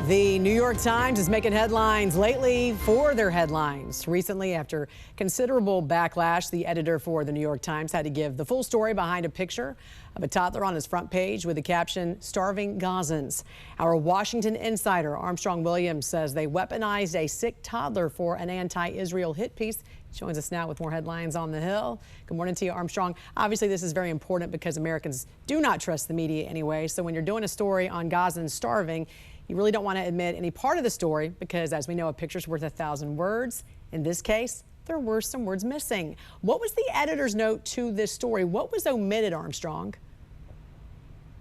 The New York Times is making headlines lately for their headlines. Recently, after considerable backlash, the editor for the New York Times had to give the full story behind a picture of a toddler on his front page with the caption, "Starving Gazans." Our Washington insider, Armstrong Williams, says they weaponized a sick toddler for an anti-Israel hit piece. He joins us now with more headlines on the Hill. Good morning to you, Armstrong. Obviously, this is very important because Americans do not trust the media anyway. So when you're doing a story on Gazans starving, you really don't want to admit any part of the story because, as we know, a picture's worth 1,000 words. In this case, there were some words missing. What was the editor's note to this story? What was omitted, Armstrong?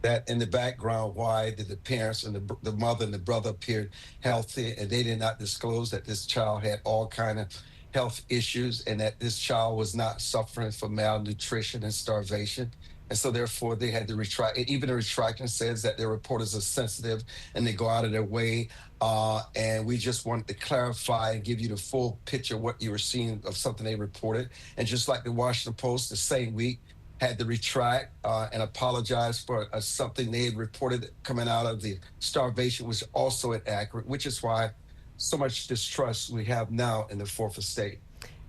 That in the background, why did the parents and the mother and the brother appeared healthy, and they did not disclose that this child had all kind of health issues and that this child was not suffering from malnutrition and starvation. And so therefore they had to retract. Even the retraction says that their reporters are sensitive and they go out of their way. And we just wanted to clarify and give you the full picture of what you were seeing of something they reported. And just like the Washington Post the same week had to retract and apologize for something they had reported coming out of the starvation was also inaccurate, which is why so much distrust we have now in the fourth estate.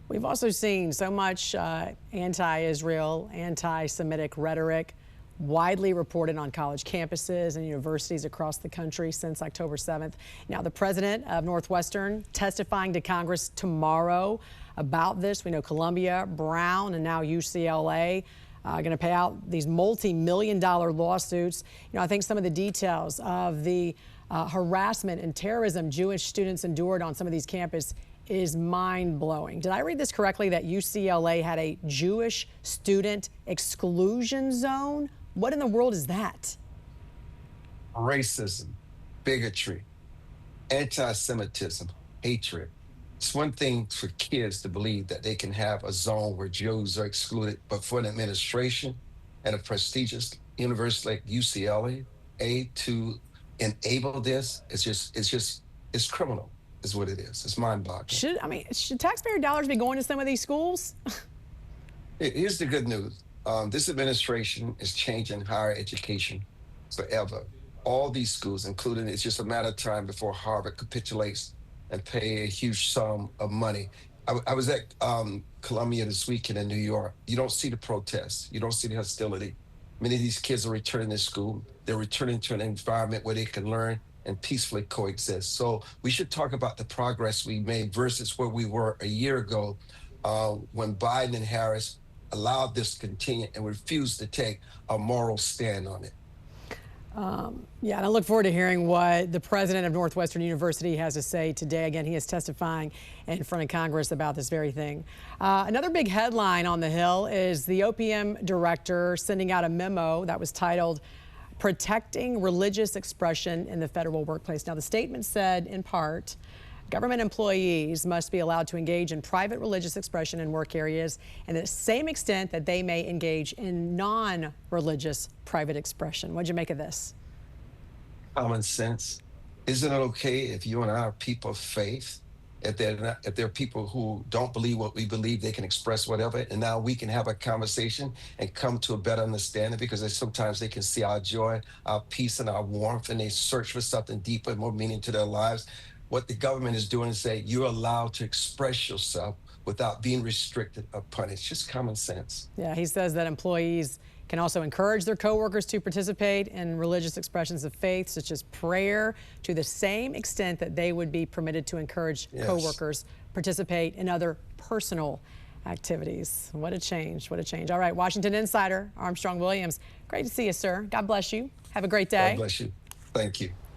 We've also seen so much anti-Israel, anti-Semitic rhetoric widely reported on college campuses and universities across the country since October 7th. Now, the president of Northwestern testifying to Congress tomorrow about this. We know Columbia, Brown, and now UCLA going to pay out these multi-million-dollar lawsuits. You know, I think some of the details of the harassment and terrorism Jewish students endured on some of these campuses is mind-blowing. Did I read this correctly that UCLA had a Jewish student exclusion zone? What in the world is that? Racism, bigotry, anti-Semitism, hatred. It's one thing for kids to believe that they can have a zone where Jews are excluded, but for an administration and a prestigious university like UCLA to enable this, it's criminal. Is what it is. It's mind-boggling. Should taxpayer dollars be going to some of these schools? Here's the good news. This administration is changing higher education forever. All these schools, including, it's just a matter of time before Harvard capitulates and pay a huge sum of money. I was at Columbia this weekend in New York. You don't see the protests. You don't see the hostility. Many of these kids are returning to school. They're returning to an environment where they can learn and peacefully coexist. So we should talk about the progress we made versus where we were a year ago when Biden and Harris allowed this to continue and refused to take a moral stand on it. Yeah, and I look forward to hearing what the president of Northwestern University has to say today. Again, he is testifying in front of Congress about this very thing. Another big headline on the Hill is the OPM director sending out a memo that was titled "Protecting Religious Expression in the Federal Workplace." Now, the statement said, in part, government employees must be allowed to engage in private religious expression in work areas and to the same extent that they may engage in non-religious private expression. What'd you make of this? Common sense. Isn't it okay if you and I are people of faith? If they're people who don't believe what we believe, they can express whatever, and now we can have a conversation and come to a better understanding because sometimes they can see our joy, our peace, and our warmth, and they search for something deeper and more meaning to their lives. What the government is doing is saying you're allowed to express yourself without being restricted or punished. Just common sense. Yeah, he says that employees can also encourage their coworkers to participate in religious expressions of faith, such as prayer, to the same extent that they would be permitted to encourage coworkers participate in other personal activities. What a change, what a change. All right, Washington insider Armstrong Williams, great to see you, sir. God bless you. Have a great day. God bless you. Thank you.